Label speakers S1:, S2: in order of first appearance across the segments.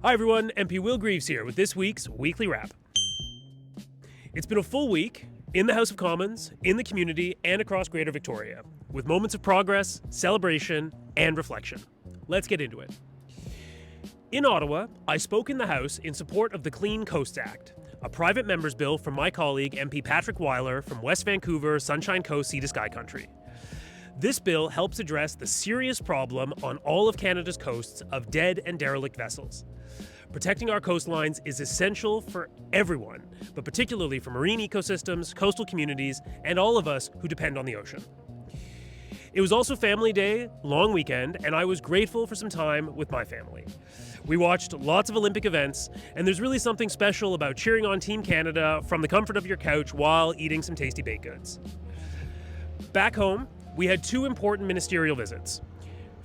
S1: Hi everyone, MP Will Greaves here with this week's Weekly Wrap. It's been a full week in the House of Commons, in the community, and across Greater Victoria, with moments of progress, celebration, and reflection. Let's get into it. In Ottawa, I spoke in the House in support of the Clean Coast Act, a private member's bill from my colleague MP Patrick Weiler from West Vancouver, Sunshine Coast, Sea to Sky Country. This bill helps address the serious problem on all of Canada's coasts of dead and derelict vessels. Protecting our coastlines is essential for everyone, but particularly for marine ecosystems, coastal communities, and all of us who depend on the ocean. It was also Family Day, long weekend, and I was grateful for some time with my family. We watched lots of Olympic events, and there's really something special about cheering on Team Canada from the comfort of your couch while eating some tasty baked goods. Back home, we had two important ministerial visits.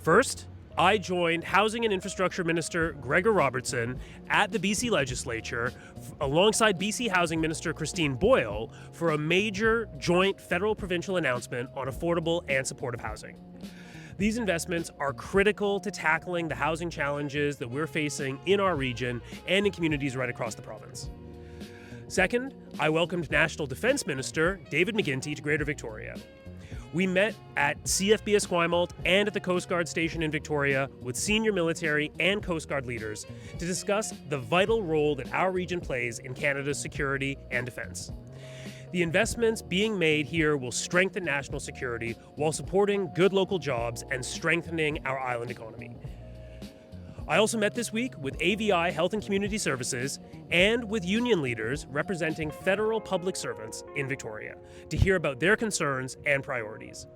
S1: First, I joined Housing and Infrastructure Minister Gregor Robertson at the BC Legislature alongside BC Housing Minister Christine Boyle for a major joint federal-provincial announcement on affordable and supportive housing. These investments are critical to tackling the housing challenges that we're facing in our region and in communities right across the province. Second, I welcomed National Defence Minister David McGuinty to Greater Victoria. We met at CFB Esquimalt and at the Coast Guard station in Victoria with senior military and Coast Guard leaders to discuss the vital role that our region plays in Canada's security and defence. The investments being made here will strengthen national security while supporting good local jobs and strengthening our island economy. I also met this week with AVI Health and Community Services and with union leaders representing federal public servants in Victoria to hear about their concerns and priorities.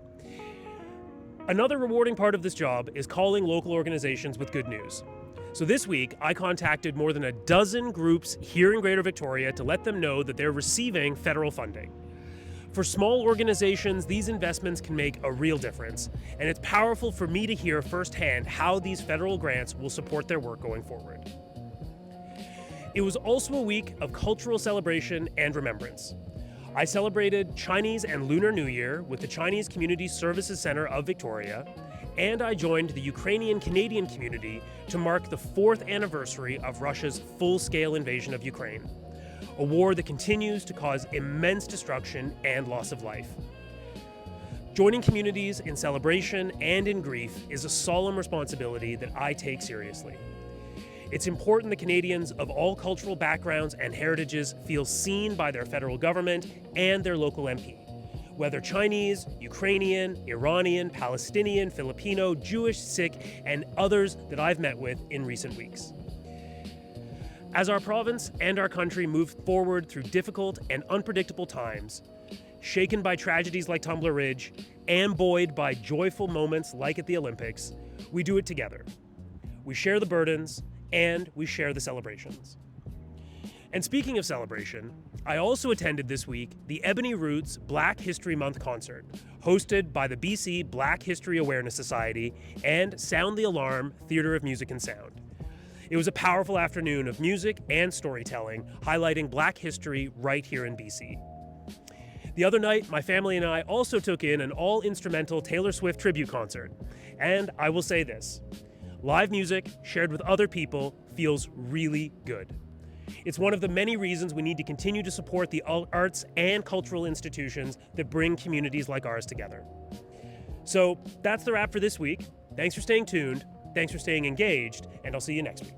S1: Another rewarding part of this job is calling local organizations with good news. So this week, I contacted more than a dozen groups here in Greater Victoria to let them know that they're receiving federal funding. For small organizations, these investments can make a real difference, and it's powerful for me to hear firsthand how these federal grants will support their work going forward. It was also a week of cultural celebration and remembrance. I celebrated Chinese and Lunar New Year with the Chinese Community Services Centre of Victoria, and I joined the Ukrainian-Canadian community to mark the 4th anniversary of Russia's full-scale invasion of Ukraine. A war that continues to cause immense destruction and loss of life. Joining communities in celebration and in grief is a solemn responsibility that I take seriously. It's important that Canadians of all cultural backgrounds and heritages feel seen by their federal government and their local MP, whether Chinese, Ukrainian, Iranian, Palestinian, Filipino, Jewish, Sikh, and others that I've met with in recent weeks. As our province and our country move forward through difficult and unpredictable times, shaken by tragedies like Tumbler Ridge and buoyed by joyful moments like at the Olympics, we do it together. We share the burdens and we share the celebrations. And speaking of celebration, I also attended this week the Ebony Roots Black History Month concert, hosted by the BC Black History Awareness Society and Sound the Alarm Theatre of Music and Sound. It was a powerful afternoon of music and storytelling, highlighting Black history right here in BC. The other night, my family and I also took in an all-instrumental Taylor Swift tribute concert. And I will say this, live music shared with other people feels really good. It's one of the many reasons we need to continue to support the arts and cultural institutions that bring communities like ours together. So that's the wrap for this week. Thanks for staying tuned, thanks for staying engaged, and I'll see you next week.